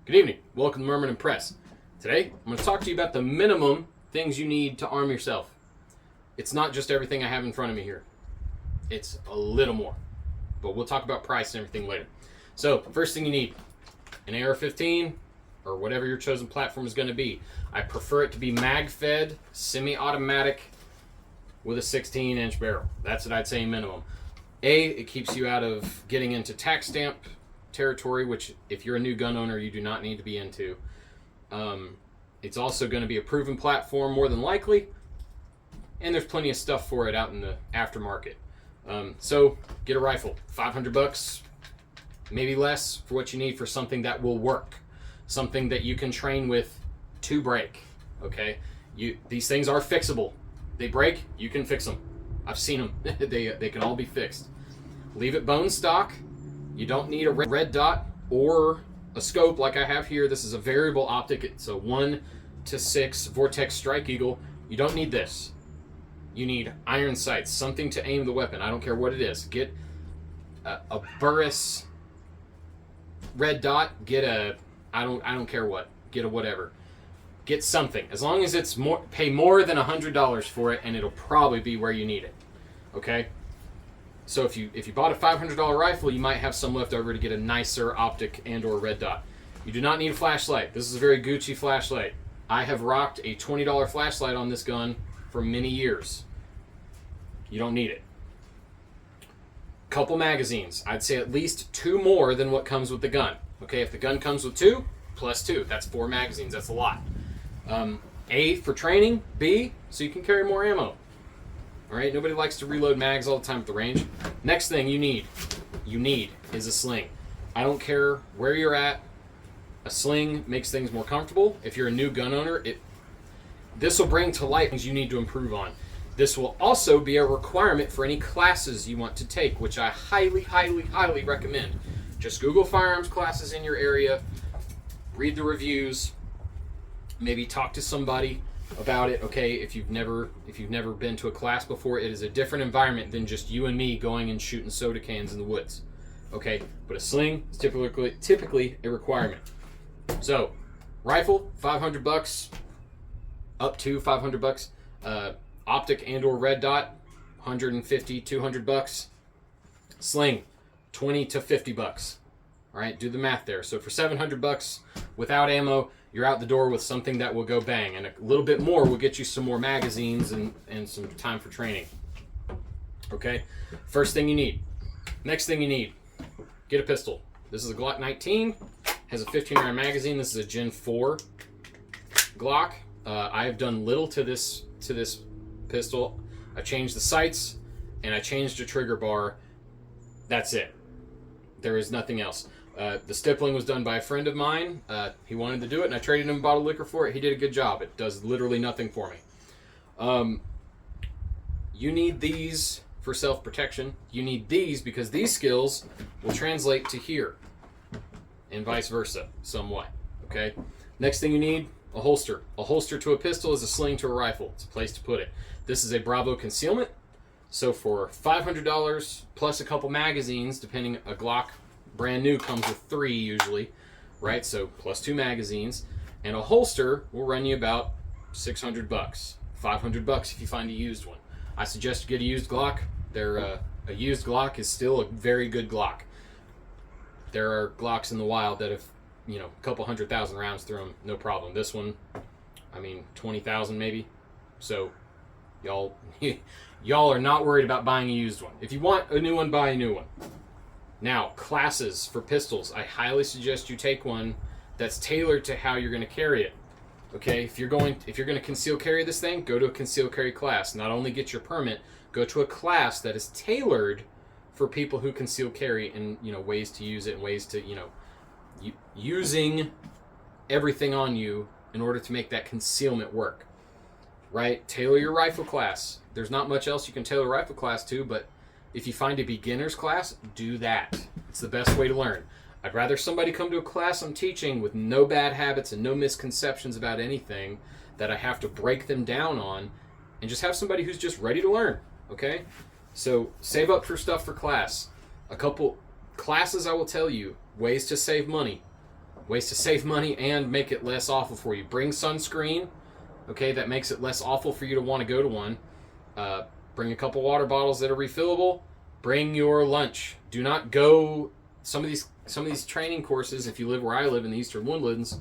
Good evening. Welcome to Merman and Press. Today, I'm going to talk to you about the minimum things you need to arm yourself. It's not just everything I have in front of me here. It's a little more. But we'll talk about price and everything later. So, first thing you need, an AR-15 or whatever your chosen platform is going to be. I prefer it to be mag-fed, semi-automatic with a 16-inch barrel. That's what I'd say minimum. It keeps you out of getting into tax stamp territory, which if you're a new gun owner, you do not need to be into. It's also going to be a proven platform more than likely, and there's plenty of stuff for it out in the aftermarket. So get a rifle, $500, maybe less for what you need for something that will work, something that you can train with to break. Okay, these things are fixable. They break, you can fix them. I've seen them. they can all be fixed. Leave it bone stock. You don't need a red dot or a scope like I have here. This is a variable optic. It's a 1-6 Vortex Strike Eagle. You don't need this. You need iron sights, something to aim the weapon. I don't care what it is. Get a Burris red dot. Get a I don't care what. Get a whatever. Get something. As long as it's pay more than $100 for it, and it'll probably be where you need it. Okay. So if you bought a $500 rifle, you might have some left over to get a nicer optic and or red dot. You do not need a flashlight. This is a very Gucci flashlight. I have rocked a $20 flashlight on this gun for many years. You don't need it. Couple magazines. I'd say at least 2 more than what comes with the gun. Okay, if the gun comes with 2, plus 2. That's 4 magazines. That's a lot. A, for training. B, so you can carry more ammo. Alright, nobody likes to reload mags all the time at the range. Next thing you need is a sling. I don't care where you're at. A sling makes things more comfortable. If you're a new gun owner, this will bring to light things you need to improve on. This will also be a requirement for any classes you want to take, which I highly, highly, highly recommend. Just Google firearms classes in your area, read the reviews, maybe talk to somebody about it. Okay, if you've never been to a class before, it is a different environment than just you and me going and shooting soda cans in the woods. Okay, but a sling is typically a requirement. So, rifle, $500, up to $500. Optic and or red dot, $150, $200. Sling, $20 to $50. All right, do the math there. So for $700 without ammo, you're out the door with something that will go bang, and a little bit more will get you some more magazines and some time for training. Okay, first thing you need. Next thing you need, get a pistol. This is a Glock 19, has a 15-round magazine. This is a Gen 4 Glock. I have done little to this pistol. I changed the sights and I changed the trigger bar. That's it. There is nothing else. The stippling was done by a friend of mine. He wanted to do it, and I traded him a bottle of liquor for it. He did a good job. It does literally nothing for me. You need these for self-protection. You need these because these skills will translate to here, and vice versa, somewhat. Okay? Next thing you need, a holster. A holster to a pistol is a sling to a rifle. It's a place to put it. This is a Bravo concealment. So for $500 plus a couple magazines, depending, a Glock brand new comes with 3 usually, right? So plus 2 magazines, and a holster will run you about $600, $500 if you find a used one. I suggest you get a used Glock. A used Glock is still a very good Glock. There are Glocks in the wild that have, a couple 100,000 rounds through them, no problem. This one, 20,000 maybe. So y'all are not worried about buying a used one. If you want a new one, buy a new one. Now, classes for pistols. I highly suggest you take one that's tailored to how you're going to carry it. Okay, if you're going to conceal carry this thing, go to a conceal carry class. Not only get your permit, go to a class that is tailored for people who conceal carry and ways to use it and ways to using everything on you in order to make that concealment work. Right? Tailor your rifle class. There's not much else you can tailor a rifle class to, but if you find a beginner's class, do that. It's the best way to learn. I'd rather somebody come to a class I'm teaching with no bad habits and no misconceptions about anything that I have to break them down on, and just have somebody who's just ready to learn, okay? So save up for stuff for class. A couple classes I will tell you, ways to save money. Ways to save money and make it less awful for you. Bring sunscreen. Okay, that makes it less awful for you to want to go to one. Bring a couple water bottles that are refillable. Bring your lunch. Do not go some of these training courses. If you live where I live in the Eastern Woodlands,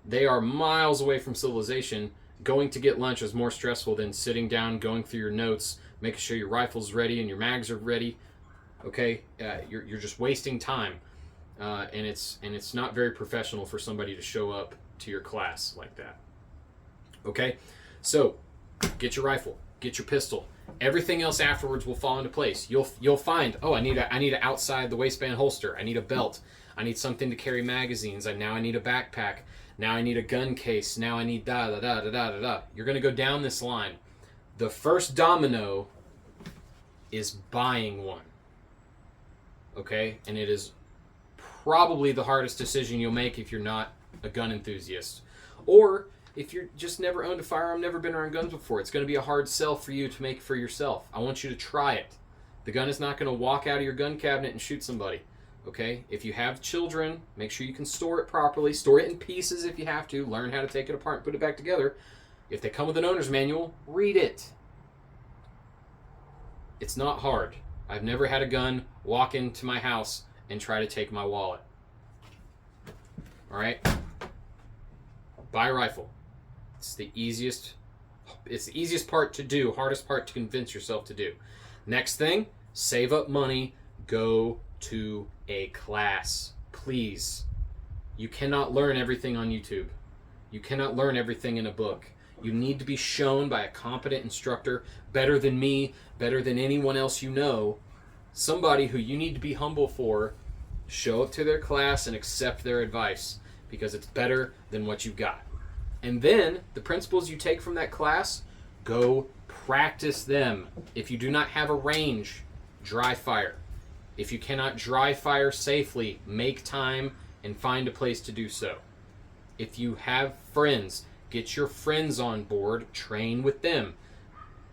they are miles away from civilization. Going to get lunch is more stressful than sitting down, going through your notes, making sure your rifle's ready and your mags are ready. Okay, you're just wasting time, and it's not very professional for somebody to show up to your class like that. Okay, so get your rifle, get your pistol. Everything else afterwards will fall into place. You'll find, oh, I need a outside the waistband holster. I need a belt. I need something to carry magazines. Now I need a backpack. Now I need a gun case. Now I need da da da da da da da. You're gonna go down this line. The first domino is buying one. Okay, and it is probably the hardest decision you'll make if you're not a gun enthusiast, or if you're just never owned a firearm, never been around guns before. It's going to be a hard sell for you to make for yourself. I want you to try it. The gun is not going to walk out of your gun cabinet and shoot somebody. Okay? If you have children, make sure you can store it properly. Store it in pieces if you have to. Learn how to take it apart and put it back together. If they come with an owner's manual, read it. It's not hard. I've never had a gun walk into my house and try to take my wallet. All right? Buy a rifle. It's the easiest part to do, hardest part to convince yourself to do. Next thing, save up money, go to a class. Please. You cannot learn everything on YouTube. You cannot learn everything in a book. You need to be shown by a competent instructor, better than me, better than anyone else you know, somebody who you need to be humble for. Show up to their class and accept their advice, because it's better than what you've got. And then the principles you take from that class, go practice them. If you do not have a range, dry fire. If you cannot dry fire safely, make time and find a place to do so. If you have friends, get your friends on board, train with them.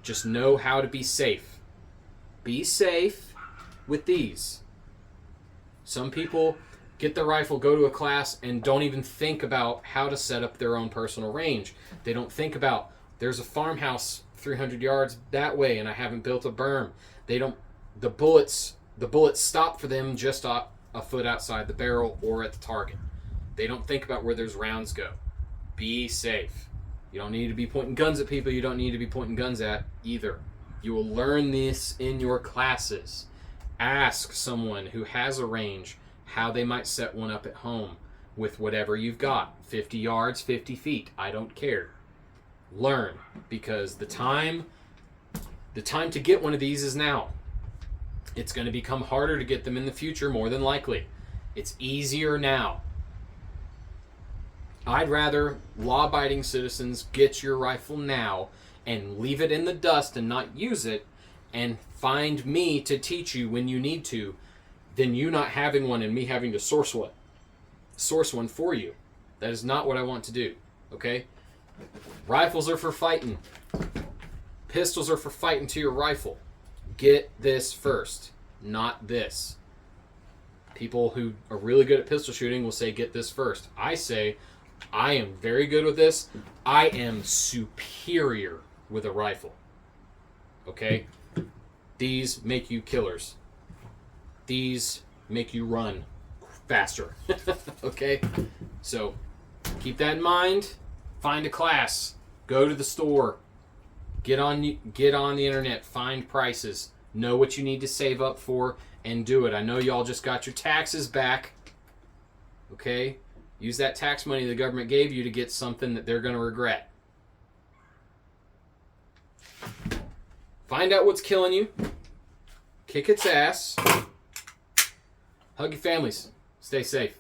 Just know how to be safe. Be safe with these. Some people get the rifle, go to a class, and don't even think about how to set up their own personal range. They don't think about, there's a farmhouse 300 yards that way and I haven't built a berm. The bullets stop for them just a foot outside the barrel or at the target. They don't think about where those rounds go. Be safe. You don't need to be pointing guns at people you don't need to be pointing guns at either. You will learn this in your classes. Ask someone who has a range how they might set one up at home with whatever you've got. 50 yards, 50 feet. I don't care. Learn, because the time to get one of these is now. It's going to become harder to get them in the future, more than likely. It's easier now. I'd rather law-abiding citizens get your rifle now and leave it in the dust and not use it, and find me to teach you when you need to, than you not having one and me having to source one for you. That is not what I want to do. Okay? Rifles are for fighting. Pistols are for fighting to your rifle. Get this first, not this. People who are really good at pistol shooting will say get this first. I say I am very good with this. I am superior with a rifle. Okay? These make you killers. These make you run faster. Okay? So keep that in mind. Find a class. Go to the store. Get on the internet. Find prices. Know what you need to save up for and do it. I know y'all just got your taxes back. Okay? Use that tax money the government gave you to get something that they're going to regret. Find out what's killing you. Kick its ass. Hug your families. Stay safe.